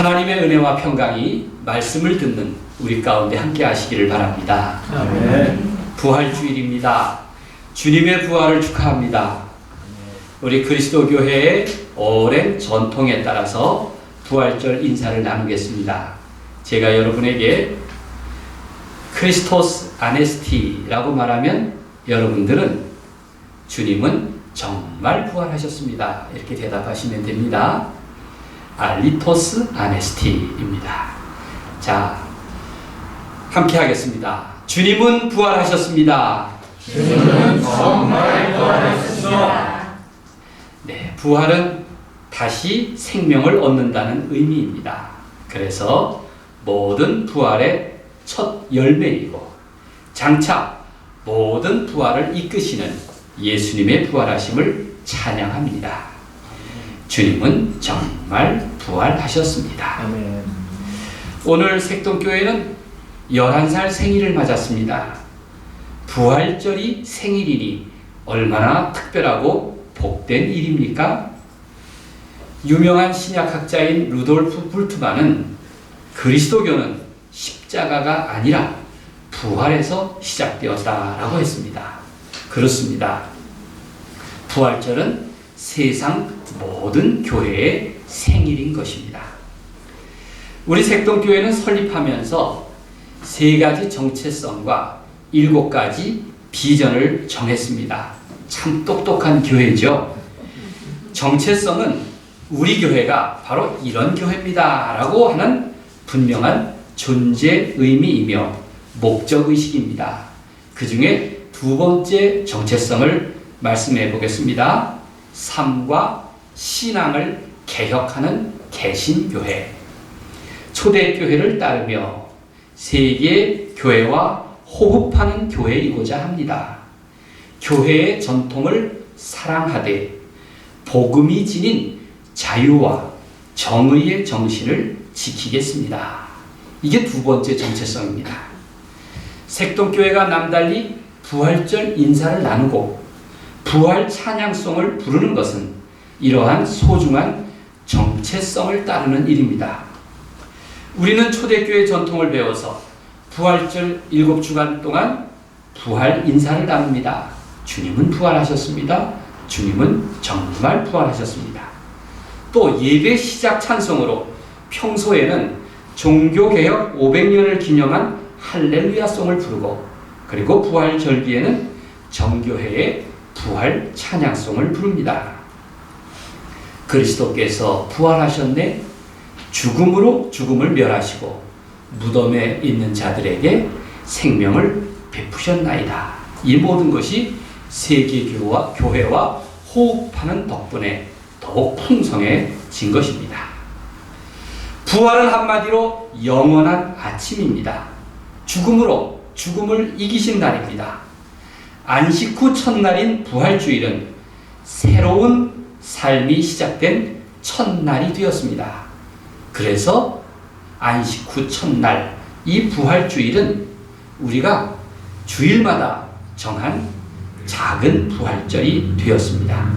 하나님의 은혜와 평강이 말씀을 듣는 우리 가운데 함께 하시기를 바랍니다. 아멘. 부활주일입니다. 주님의 부활을 축하합니다. 우리 그리스도 교회의 오랜 전통에 따라서 부활절 인사를 나누겠습니다. 제가 여러분에게 크리스토스 아네스티라고 말하면 여러분들은 주님은 정말 부활하셨습니다, 이렇게 대답하시면 됩니다. 리토스 아네스티입니다. 자, 함께 하겠습니다. 주님은 부활하셨습니다. 주님은 정말 부활하셨습니다. 네, 부활은 다시 생명을 얻는다는 의미입니다. 그래서 모든 부활의 첫 열매이고 장차 모든 부활을 이끄시는 예수님의 부활하심을 찬양합니다. 주님은 정말 부활하셨습니다. 아멘. 오늘 색동교회는 11살 생일을 맞았습니다. 부활절이 생일이니 얼마나 특별하고 복된 일입니까? 유명한 신약학자인 루돌프 불트만은 그리스도교는 십자가가 아니라 부활에서 시작되었다라고 했습니다. 그렇습니다. 부활절은 세상 모든 교회의 생일인 것입니다. 우리 색동교회는 설립하면서 3가지 정체성과 7가지 비전을 정했습니다. 참 똑똑한 교회죠. 정체성은 우리 교회가 바로 이런 교회입니다 라고 하는 분명한 존재 의미이며 목적의식입니다. 그 중에 2번째 정체성을 말씀해 보겠습니다. 삶과 신앙을 개혁하는 개신교회. 초대교회를 따르며 세계 교회와 호흡하는 교회이고자 합니다. 교회의 전통을 사랑하되 복음이 지닌 자유와 정의의 정신을 지키겠습니다. 이게 2번째 정체성입니다. 색동교회가 남달리 부활절 인사를 나누고 부활 찬양송을 부르는 것은 이러한 소중한 정체성을 따르는 일입니다. 우리는 초대교회 전통을 배워서 부활절 7주간 동안 부활 인사를 나눕니다. 주님은 부활하셨습니다. 주님은 정말 부활하셨습니다. 또 예배 시작 찬송으로 평소에는 종교개혁 500년을 기념한 할렐루야송을 부르고, 그리고 부활절기에는 정교회의 부활 찬양송을 부릅니다. 그리스도께서 부활하셨네. 죽음으로 죽음을 멸하시고 무덤에 있는 자들에게 생명을 베푸셨나이다. 이 모든 것이 세계교회와 호흡하는 덕분에 더욱 풍성해진 것입니다. 부활은 한마디로 영원한 아침입니다. 죽음으로 죽음을 이기신 날입니다. 안식 후 첫날인 부활주일은 새로운 삶이 시작된 첫날이 되었습니다. 그래서 안식 후 첫날, 이 부활주일은 우리가 주일마다 정한 작은 부활절이 되었습니다.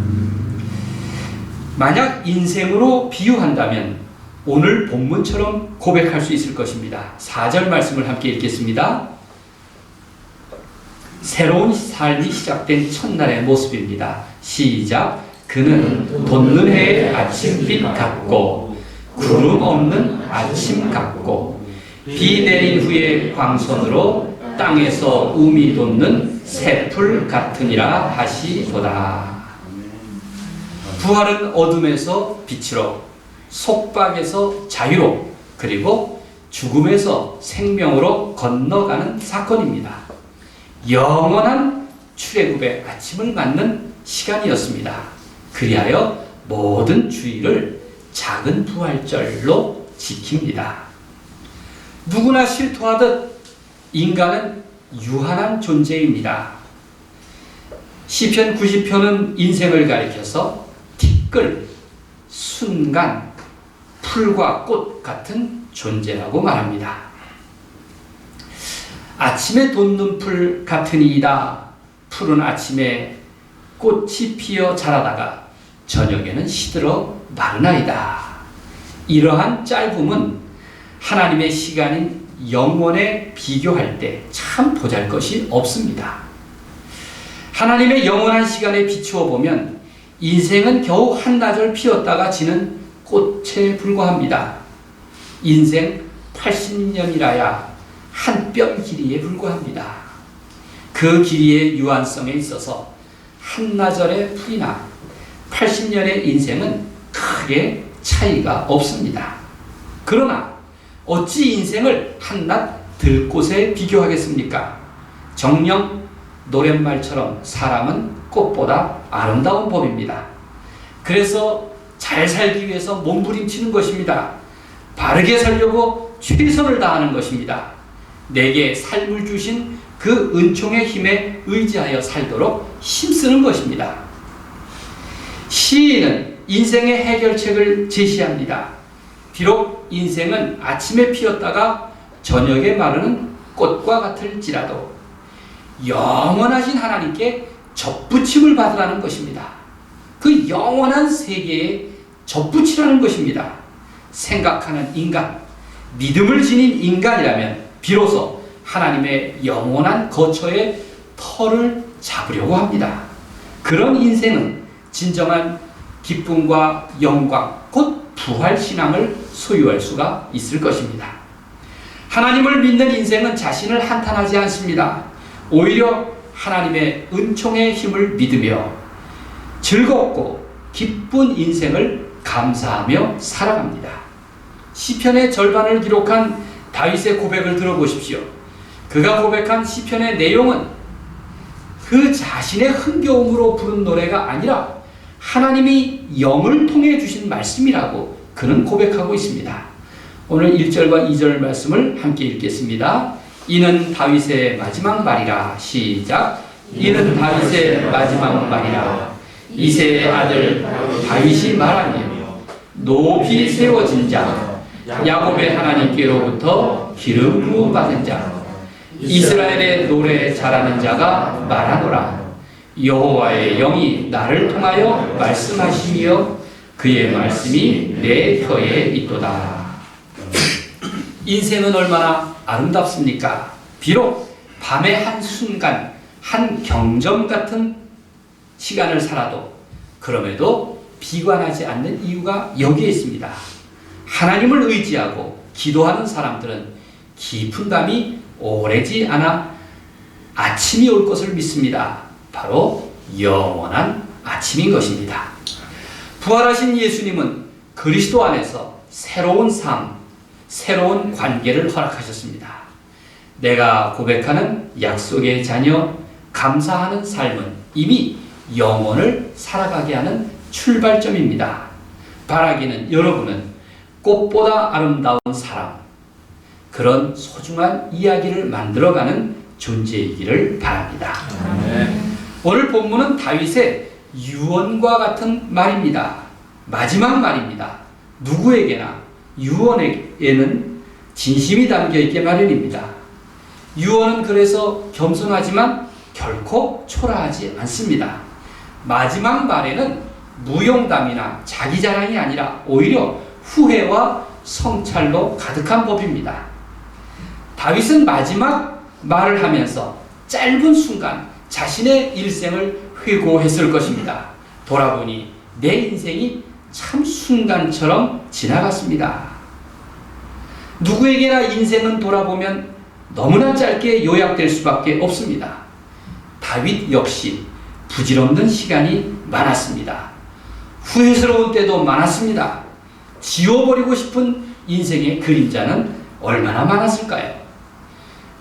만약 인생으로 비유한다면 오늘 본문처럼 고백할 수 있을 것입니다. 4절 말씀을 함께 읽겠습니다. 새로운 삶이 시작된 첫날의 모습입니다. 시작. 그는 돋는 해의 아침빛 같고 구름 없는 아침 같고 비 내린 후에 광선으로 땅에서 움이 돋는 새풀 같으니라 하시도다. 부활은 어둠에서 빛으로, 속박에서 자유로, 그리고 죽음에서 생명으로 건너가는 사건입니다. 영원한 출애굽의 아침을 맞는 시간이었습니다. 그리하여 모든 주일을 작은 부활절로 지킵니다. 누구나 실토하듯 인간은 유한한 존재입니다. 시편 90편은 인생을 가리켜서 티끌, 순간, 풀과 꽃 같은 존재라고 말합니다. 아침에 돋는 풀 같으니이다. 푸른 아침에 꽃이 피어 자라다가 저녁에는 시들어 마르나이다. 이러한 짧음은 하나님의 시간인 영원에 비교할 때 참 보잘것이 없습니다. 하나님의 영원한 시간에 비추어 보면 인생은 겨우 한나절 피었다가 지는 꽃에 불과합니다. 인생 80년이라야 한 뼘 길이에 불과합니다. 그 길이의 유한성에 있어서 한나절의 풀이나 80년의 인생은 크게 차이가 없습니다. 그러나 어찌 인생을 한낱 들꽃에 비교하겠습니까? 정녕 노랫말처럼 사람은 꽃보다 아름다운 법입니다. 그래서 잘 살기 위해서 몸부림치는 것입니다. 바르게 살려고 최선을 다하는 것입니다. 내게 삶을 주신 그 은총의 힘에 의지하여 살도록 힘쓰는 것입니다. 시인은 인생의 해결책을 제시합니다. 비록 인생은 아침에 피었다가 저녁에 마르는 꽃과 같을지라도 영원하신 하나님께 접붙임을 받으라는 것입니다. 그 영원한 세계에 접붙이라는 것입니다. 생각하는 인간, 믿음을 지닌 인간이라면 비로소 하나님의 영원한 거처에 터를 잡으려고 합니다. 그런 인생은 진정한 기쁨과 영광, 곧 부활신앙을 소유할 수가 있을 것입니다. 하나님을 믿는 인생은 자신을 한탄하지 않습니다. 오히려 하나님의 은총의 힘을 믿으며 즐겁고 기쁜 인생을 감사하며 살아갑니다. 시편의 절반을 기록한 다윗의 고백을 들어보십시오. 그가 고백한 시편의 내용은 그 자신의 흥겨움으로 부른 노래가 아니라 하나님이 영을 통해 주신 말씀이라고 그는 고백하고 있습니다. 오늘 1절과 2절 말씀을 함께 읽겠습니다. 이는 다윗의 마지막 말이라. 시작. 이는 다윗의 마지막 말이라. 이새의 아들 다윗이 말하며 높이 세워진 자, 야곱의 하나님께로부터 기름 부음 받은 자, 이스라엘의 노래 잘하는 자가 말하노라. 여호와의 영이 나를 통하여 말씀하시며 그의 말씀이 내 혀에 있도다. 인생은 얼마나 아름답습니까? 비록 밤의 한 순간, 한 경점 같은 시간을 살아도 그럼에도 비관하지 않는 이유가 여기에 있습니다. 하나님을 의지하고 기도하는 사람들은 깊은 밤이 오래지 않아 아침이 올 것을 믿습니다. 바로 영원한 아침인 것입니다. 부활하신 예수님은 그리스도 안에서 새로운 삶, 새로운 관계를 허락하셨습니다. 내가 고백하는 약속의 자녀, 감사하는 삶은 이미 영혼을 살아가게 하는 출발점입니다. 바라기는 여러분은 꽃보다 아름다운 사람, 그런 소중한 이야기를 만들어가는 존재이기를 바랍니다. 오늘 본문은 다윗의 유언과 같은 말입니다. 마지막 말입니다. 누구에게나 유언에는 진심이 담겨있게 마련입니다. 유언은 그래서 겸손하지만 결코 초라하지 않습니다. 마지막 말에는 무용담이나 자기자랑이 아니라 오히려 후회와 성찰로 가득한 법입니다. 다윗은 마지막 말을 하면서 짧은 순간 자신의 일생을 회고했을 것입니다. 돌아보니 내 인생이 참 순간처럼 지나갔습니다. 누구에게나 인생은 돌아보면 너무나 짧게 요약될 수밖에 없습니다. 다윗 역시 부질없는 시간이 많았습니다. 후회스러운 때도 많았습니다. 지워버리고 싶은 인생의 그림자는 얼마나 많았을까요?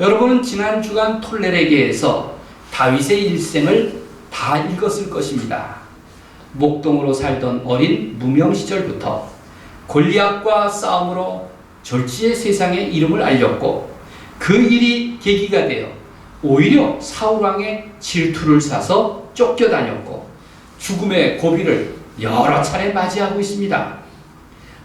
여러분은 지난 주간 톨레레게에서 다윗의 일생을 다 읽었을 것입니다. 목동으로 살던 어린 무명 시절부터 골리앗과 싸움으로 졸지의 세상에 이름을 알렸고 그 일이 계기가 되어 오히려 사울왕의 질투를 사서 쫓겨다녔고 죽음의 고비를 여러 차례 맞이하고 있습니다.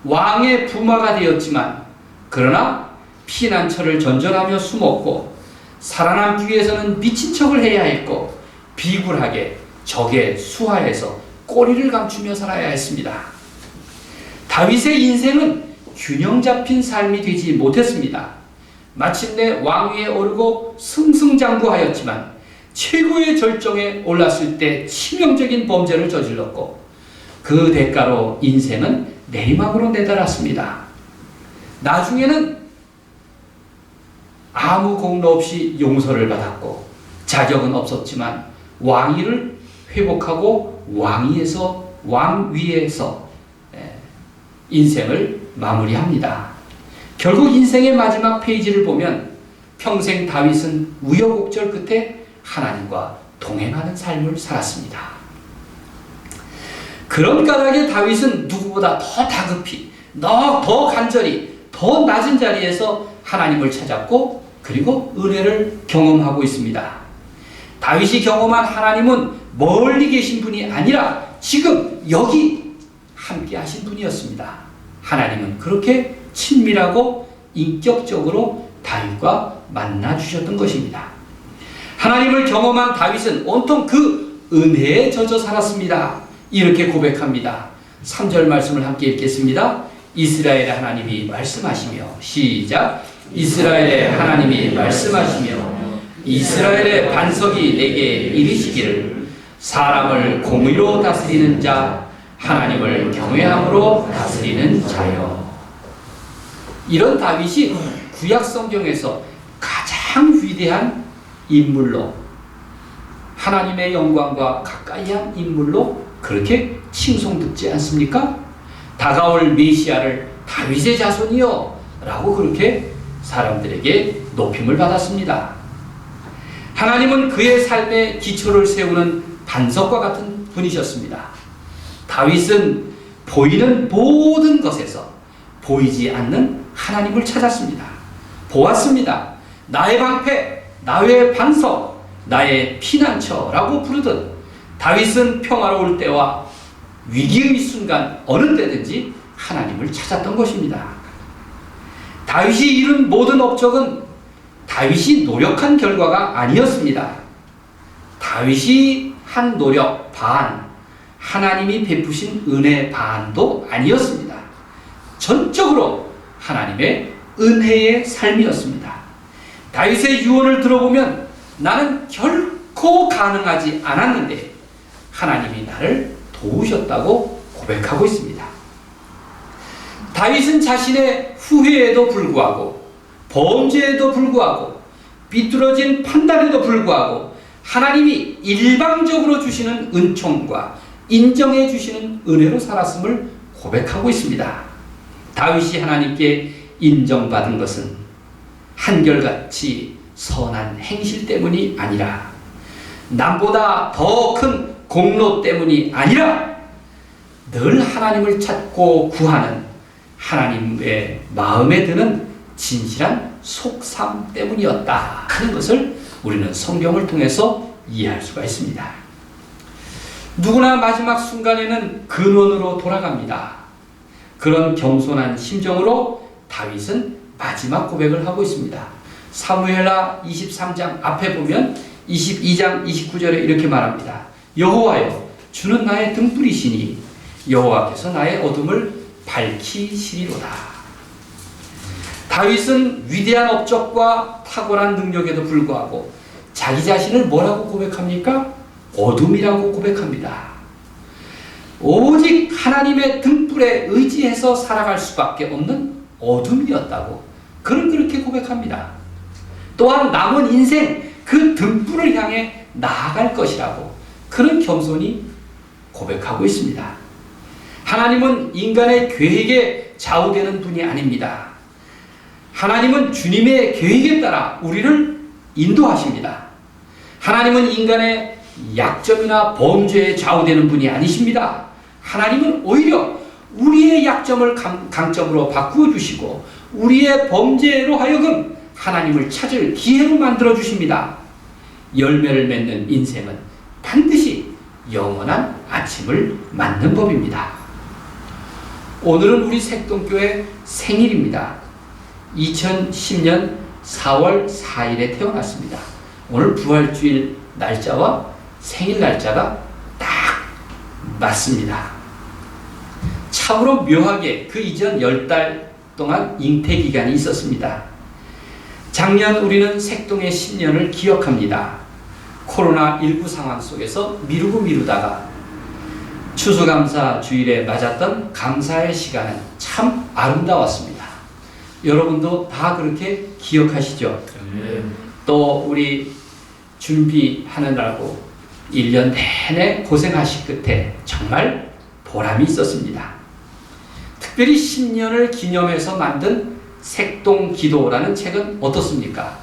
왕의 부마가 되었지만 그러나 피난처를 전전하며 숨었고 살아남기 위해서는 미친 척을 해야 했고 비굴하게 적의 수하에서 꼬리를 감추며 살아야 했습니다. 다윗의 인생은 균형 잡힌 삶이 되지 못했습니다. 마침내 왕위에 오르고 승승장구하였지만 최고의 절정에 올랐을 때 치명적인 범죄를 저질렀고 그 대가로 인생은 내리막으로 내달았습니다. 나중에는 아무 공로 없이 용서를 받았고 자격은 없었지만 왕위를 회복하고 왕위에서 인생을 마무리합니다. 결국 인생의 마지막 페이지를 보면 평생 다윗은 우여곡절 끝에 하나님과 동행하는 삶을 살았습니다. 그런 까닭에 다윗은 누구보다 더 다급히, 더 간절히, 더 낮은 자리에서 하나님을 찾았고 그리고 은혜를 경험하고 있습니다. 다윗이 경험한 하나님은 멀리 계신 분이 아니라 지금 여기 함께 하신 분이었습니다. 하나님은 그렇게 친밀하고 인격적으로 다윗과 만나 주셨던 것입니다. 하나님을 경험한 다윗은 온통 그 은혜에 젖어 살았습니다. 이렇게 고백합니다. 3절 말씀을 함께 읽겠습니다. 이스라엘의 하나님이 말씀하시며 시작. 이스라엘의 하나님이 말씀하시며 이스라엘의 반석이 내게 이르시기를 사람을 공의로 다스리는 자 하나님을 경외함으로 다스리는 자여. 이런 다윗이 구약 성경에서 가장 위대한 인물로 하나님의 영광과 가까이한 인물로 그렇게 칭송듣지 않습니까? 다가올 메시아를 다윗의 자손이요 라고 그렇게 사람들에게 높임을 받았습니다. 하나님은 그의 삶의 기초를 세우는 반석과 같은 분이셨습니다. 다윗은 보이는 모든 것에서 보이지 않는 하나님을 찾았습니다. 보았습니다. 나의 방패, 나의 반석, 나의 피난처라고 부르듯 다윗은 평화로울 때와 위기의 순간 어느 때든지 하나님을 찾았던 것입니다. 다윗이 이룬 모든 업적은 다윗이 노력한 결과가 아니었습니다. 다윗이 한 노력 반, 하나님이 베푸신 은혜 반도 아니었습니다. 전적으로 하나님의 은혜의 삶이었습니다. 다윗의 유언을 들어보면 나는 결코 가능하지 않았는데 하나님이 나를 도우셨다고 고백하고 있습니다. 다윗은 자신의 후회에도 불구하고 범죄에도 불구하고 비뚤어진 판단에도 불구하고 하나님이 일방적으로 주시는 은총과 인정해 주시는 은혜로 살았음을 고백하고 있습니다. 다윗이 하나님께 인정받은 것은 한결같이 선한 행실 때문이 아니라 남보다 더 큰 공로 때문이 아니라 늘 하나님을 찾고 구하는 하나님의 마음에 드는 진실한 속삼 때문이었다 하는 것을 우리는 성경을 통해서 이해할 수가 있습니다. 누구나 마지막 순간에는 근원으로 돌아갑니다. 그런 겸손한 심정으로 다윗은 마지막 고백을 하고 있습니다. 사무엘하 23장 앞에 보면 22장 29절에 이렇게 말합니다. 여호와여, 주는 나의 등불이시니 여호와께서 나의 어둠을 밝히시리로다. 다윗은 위대한 업적과 탁월한 능력에도 불구하고 자기 자신을 뭐라고 고백합니까? 어둠이라고 고백합니다. 오직 하나님의 등불에 의지해서 살아갈 수밖에 없는 어둠이었다고 그는 그렇게 고백합니다. 또한 남은 인생 그 등불을 향해 나아갈 것이라고 그는 겸손히 고백하고 있습니다. 하나님은 인간의 계획에 좌우되는 분이 아닙니다. 하나님은 주님의 계획에 따라 우리를 인도하십니다. 하나님은 인간의 약점이나 범죄에 좌우되는 분이 아니십니다. 하나님은 오히려 우리의 약점을 강점으로 바꾸어 주시고 우리의 범죄로 하여금 하나님을 찾을 기회로 만들어 주십니다. 열매를 맺는 인생은 반드시 영원한 아침을 맞는 법입니다. 오늘은 우리 색동교회 생일입니다. 2010년 4월 4일에 태어났습니다. 오늘 부활주일 날짜와 생일 날짜가 딱 맞습니다. 참으로 묘하게 그 이전 10달 동안 잉태 기간이 있었습니다. 작년 우리는 색동의 10년을 기억합니다. 코로나19 상황 속에서 미루다가 추수감사 주일에 맞았던 감사의 시간은 참 아름다웠습니다. 여러분도 다 그렇게 기억하시죠? 또 우리 준비하느라고 1년 내내 고생하신 끝에 정말 보람이 있었습니다. 특별히 10년을 기념해서 만든 색동기도라는 책은 어떻습니까?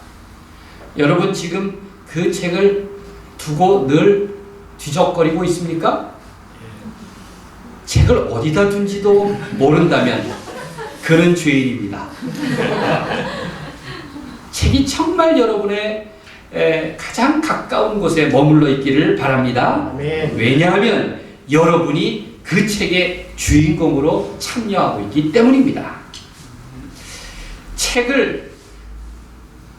여러분 지금 그 책을 두고 늘 뒤적거리고 있습니까? 책을 어디다 둔지도 모른다면 그는 죄인입니다. 책이 정말 여러분의 가장 가까운 곳에 머물러 있기를 바랍니다. 왜냐하면 여러분이 그 책의 주인공으로 참여하고 있기 때문입니다. 책을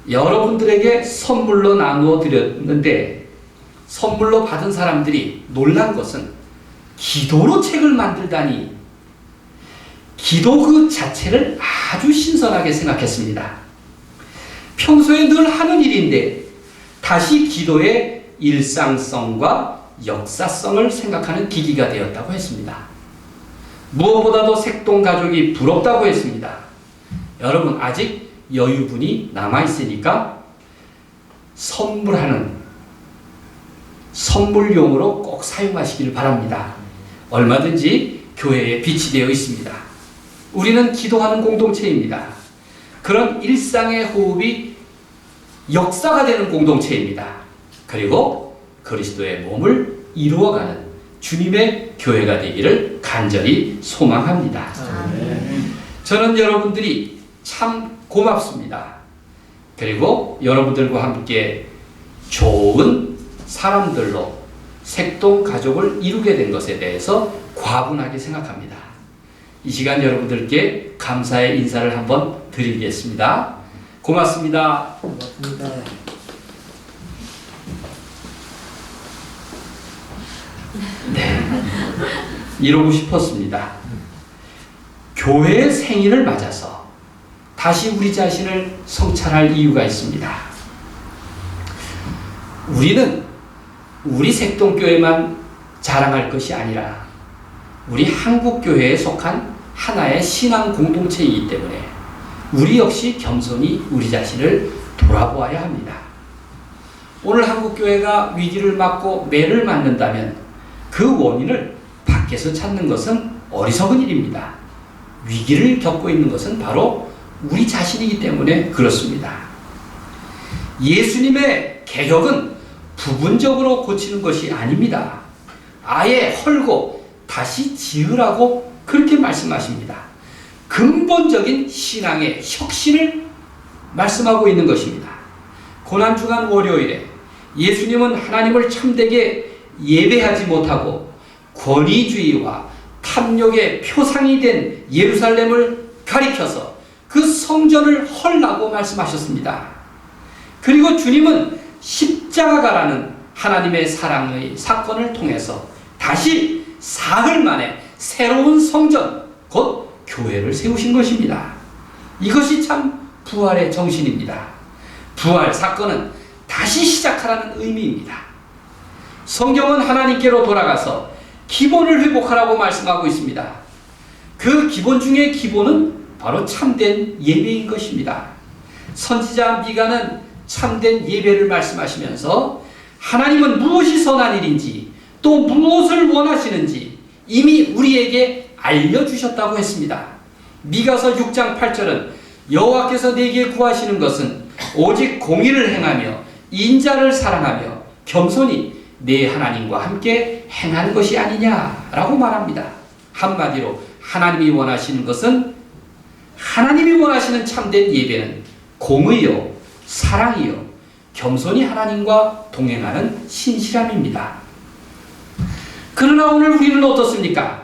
여러분들에게 선물로 나누어 드렸는데 선물로 받은 사람들이 놀란 것은 기도로 책을 만들다니, 기도 그 자체를 아주 신선하게 생각했습니다. 평소에 늘 하는 일인데 다시 기도의 일상성과 역사성을 생각하는 계기가 되었다고 했습니다. 무엇보다도 색동 가족이 부럽다고 했습니다. 여러분 아직 여유분이 남아있으니까 선물용으로 꼭 사용하시길 바랍니다. 얼마든지 교회에 빛이 되어 있습니다. 우리는 기도하는 공동체입니다. 그런 일상의 호흡이 역사가 되는 공동체입니다. 그리고 그리스도의 몸을 이루어가는 주님의 교회가 되기를 간절히 소망합니다. 저는 여러분들이 참 고맙습니다. 그리고 여러분들과 함께 좋은 사람들로 색동 가족을 이루게 된 것에 대해서 과분하게 생각합니다. 이 시간 여러분들께 감사의 인사를 한번 드리겠습니다. 고맙습니다. 고맙습니다. 네, 이러고 싶었습니다. 교회의 생일을 맞아서 다시 우리 자신을 성찰할 이유가 있습니다. 우리는 우리 색동교회만 자랑할 것이 아니라 우리 한국교회에 속한 하나의 신앙 공동체이기 때문에 우리 역시 겸손히 우리 자신을 돌아보아야 합니다. 오늘 한국교회가 위기를 맞고 매를 맞는다면 그 원인을 밖에서 찾는 것은 어리석은 일입니다. 위기를 겪고 있는 것은 바로 우리 자신이기 때문에 그렇습니다. 예수님의 개혁은 부분적으로 고치는 것이 아닙니다. 아예 헐고 다시 지으라고 그렇게 말씀하십니다. 근본적인 신앙의 혁신을 말씀하고 있는 것입니다. 고난주간 월요일에 예수님은 하나님을 참되게 예배하지 못하고 권위주의와 탐욕의 표상이 된 예루살렘을 가리켜서 그 성전을 헐라고 말씀하셨습니다. 그리고 주님은 십자가라는 하나님의 사랑의 사건을 통해서 다시 사흘 만에 새로운 성전, 곧 교회를 세우신 것입니다. 이것이 참 부활의 정신입니다. 부활 사건은 다시 시작하라는 의미입니다. 성경은 하나님께로 돌아가서 기본을 회복하라고 말씀하고 있습니다. 그 기본 중에 기본은 바로 참된 예배인 것입니다. 선지자 미가는 참된 예배를 말씀하시면서 하나님은 무엇이 선한 일인지 또 무엇을 원하시는지 이미 우리에게 알려주셨다고 했습니다. 미가서 6장 8절은 여호와께서 내게 구하시는 것은 오직 공의를 행하며 인자를 사랑하며 겸손히 내 하나님과 함께 행하는 것이 아니냐라고 말합니다. 한마디로 하나님이 원하시는 것은, 하나님이 원하시는 참된 예배는 공의요, 사랑이요, 겸손히 하나님과 동행하는 신실함입니다. 그러나 오늘 우리는 어떻습니까?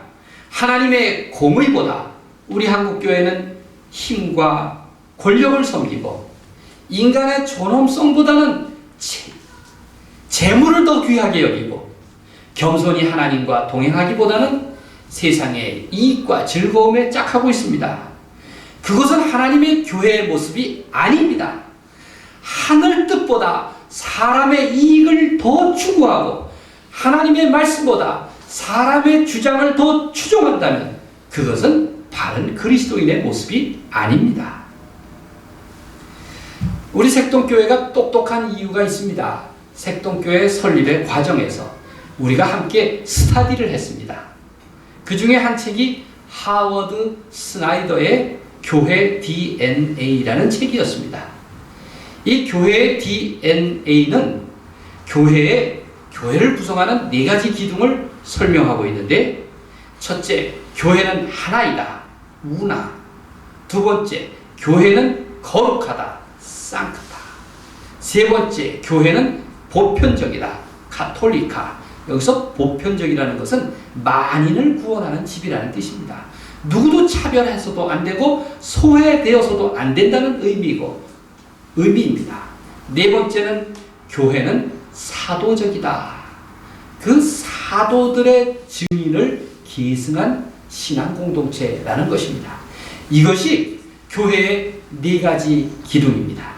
하나님의 공의보다 우리 한국교회는 힘과 권력을 섬기고 인간의 존엄성보다는 재물을 더 귀하게 여기고 겸손히 하나님과 동행하기보다는 세상의 이익과 즐거움에 짝하고 있습니다. 그것은 하나님의 교회의 모습이 아닙니다. 하늘 뜻보다 사람의 이익을 더 추구하고 하나님의 말씀보다 사람의 주장을 더 추종한다면 그것은 바른 그리스도인의 모습이 아닙니다. 우리 색동교회가 똑똑한 이유가 있습니다. 색동교회 설립의 과정에서 우리가 함께 스터디를 했습니다. 그 중에 한 책이 하워드 스나이더의 교회 DNA라는 책이었습니다. 이 교회의 DNA는 교회를 구성하는 4가지 기둥을 설명하고 있는데, 첫째, 교회는 하나이다, 우나. 두 번째, 교회는 거룩하다, 상크타. 세 번째, 교회는 보편적이다, 카톨리카. 여기서 보편적이라는 것은 만인을 구원하는 집이라는 뜻입니다. 누구도 차별해서도 안 되고 소외되어서도 안 된다는 의미입니다. 네 번째는 교회는 사도적이다. 그 사도들의 증인을 계승한 신앙 공동체라는 것입니다. 이것이 교회의 4가지 기둥입니다.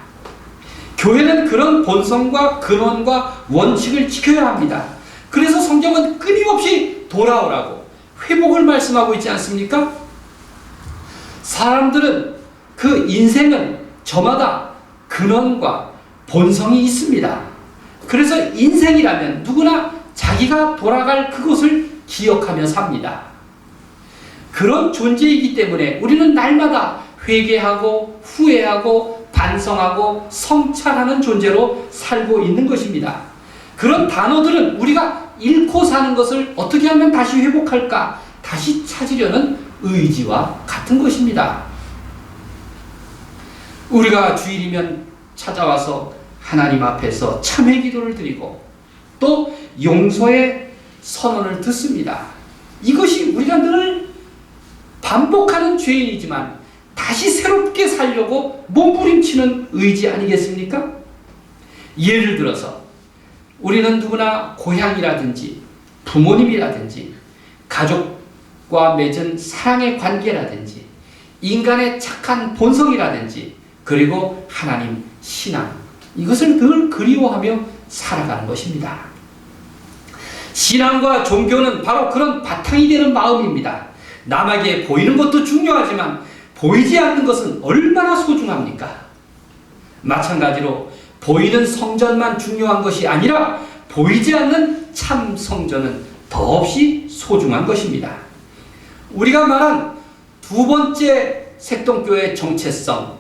교회는 그런 본성과 근원과 원칙을 지켜야 합니다. 그래서 성경은 끊임없이 돌아오라고 회복을 말씀하고 있지 않습니까? 사람들은 그 인생은 저마다 근원과 본성이 있습니다. 그래서 인생이라면 누구나 자기가 돌아갈 그곳을 기억하며 삽니다. 그런 존재이기 때문에 우리는 날마다 회개하고 후회하고 반성하고 성찰하는 존재로 살고 있는 것입니다. 그런 단어들은 우리가 잃고 사는 것을 어떻게 하면 다시 회복할까? 다시 찾으려는 의지와 같은 것입니다. 우리가 주일이면 찾아와서 하나님 앞에서 참회 기도를 드리고 또 용서의 선언을 듣습니다. 이것이 우리가 늘 반복하는 죄인이지만 다시 새롭게 살려고 몸부림치는 의지 아니겠습니까? 예를 들어서 우리는 누구나 고향이라든지 부모님이라든지 가족과 맺은 사랑의 관계라든지 인간의 착한 본성이라든지 그리고 하나님, 신앙, 이것을 늘 그리워하며 살아가는 것입니다. 신앙과 종교는 바로 그런 바탕이 되는 마음입니다. 남에게 보이는 것도 중요하지만 보이지 않는 것은 얼마나 소중합니까? 마찬가지로 보이는 성전만 중요한 것이 아니라 보이지 않는 참 성전은 더없이 소중한 것입니다. 우리가 말한 두 번째 색동교회의 정체성,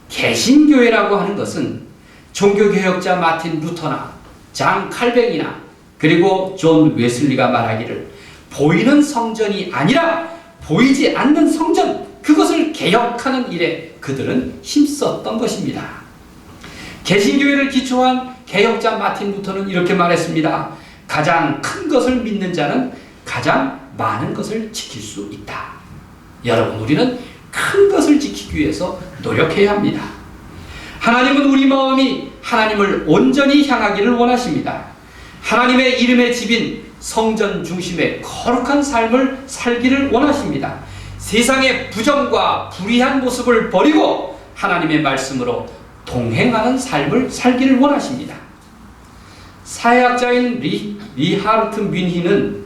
개신교회라고 하는 것은 종교개혁자 마틴 루터나 장 칼뱅이나 그리고 존 웨슬리가 말하기를 보이는 성전이 아니라 보이지 않는 성전, 그것을 개혁하는 일에 그들은 힘썼던 것입니다. 개신교회를 기초한 개혁자 마틴 루터는 이렇게 말했습니다. 가장 큰 것을 믿는 자는 가장 많은 것을 지킬 수 있다. 여러분, 우리는 큰 것을 지키기 위해서 노력해야 합니다. 하나님은 우리 마음이 하나님을 온전히 향하기를 원하십니다. 하나님의 이름의 집인 성전 중심의 거룩한 삶을 살기를 원하십니다. 세상의 부정과 불의한 모습을 버리고 하나님의 말씀으로 동행하는 삶을 살기를 원하십니다. 사회학자인 리하르트 민히는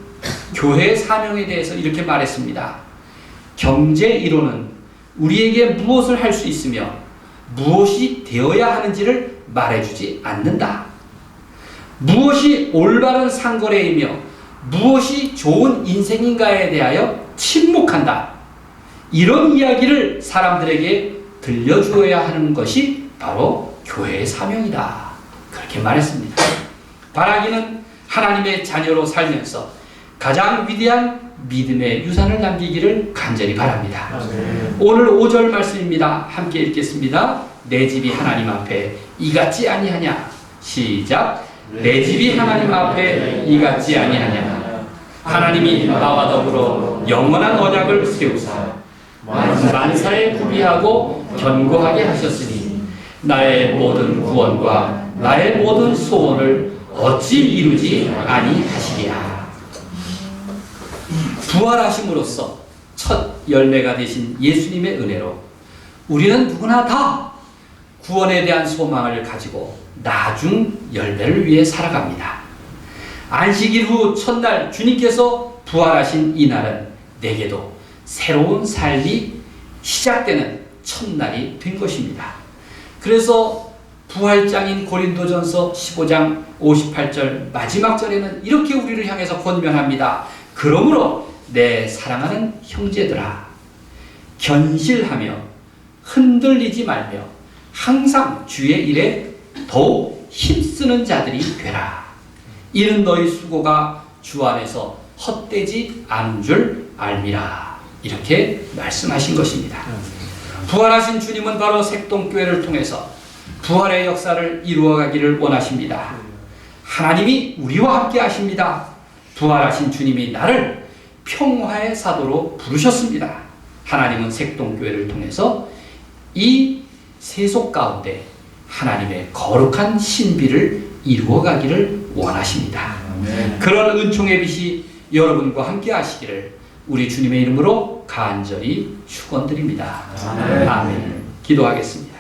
교회의 사명에 대해서 이렇게 말했습니다. 경제 이론은 우리에게 무엇을 할 수 있으며 무엇이 되어야 하는지를 말해주지 않는다. 무엇이 올바른 상거래이며 무엇이 좋은 인생인가에 대하여 침묵한다. 이런 이야기를 사람들에게 들려주어야 하는 것이 바로 교회의 사명이다. 그렇게 말했습니다. 바라기는 하나님의 자녀로 살면서 가장 위대한 믿음의 유산을 남기기를 간절히 바랍니다. 오늘 5절 말씀입니다. 함께 읽겠습니다. 내 집이 하나님 앞에 이같지 아니하냐. 시작. 내 집이 하나님 앞에 이같지 아니하냐. 하나님이 나와 더불어 영원한 언약을 세우사 만사에 구비하고 견고하게 하셨으니 나의 모든 구원과 나의 모든 소원을 어찌 이루지 아니하시랴. 부활하심으로써 첫 열매가 되신 예수님의 은혜로 우리는 누구나 다 구원에 대한 소망을 가지고 나중 열매를 위해 살아갑니다. 안식일 후 첫날 주님께서 부활하신 이날은 내게도 새로운 삶이 시작되는 첫날이 된 것입니다. 그래서 부활장인 고린도전서 15장 58절 마지막 절에는 이렇게 우리를 향해서 권면합니다. 그러므로 내 사랑하는 형제들아, 견실하며 흔들리지 말며 항상 주의 일에 더욱 힘쓰는 자들이 되라. 이는 너희 수고가 주 안에서 헛되지 않은 줄 알미라. 이렇게 말씀하신 것입니다. 부활하신 주님은 바로 색동교회를 통해서 부활의 역사를 이루어가기를 원하십니다. 하나님이 우리와 함께 하십니다. 부활하신 주님이 나를 평화의 사도로 부르셨습니다. 하나님은 색동교회를 통해서 이 세속 가운데 하나님의 거룩한 신비를 이루어가기를 원하십니다. 그런 은총의 빛이 여러분과 함께 하시기를 우리 주님의 이름으로 간절히 축원드립니다. 아멘. 기도하겠습니다.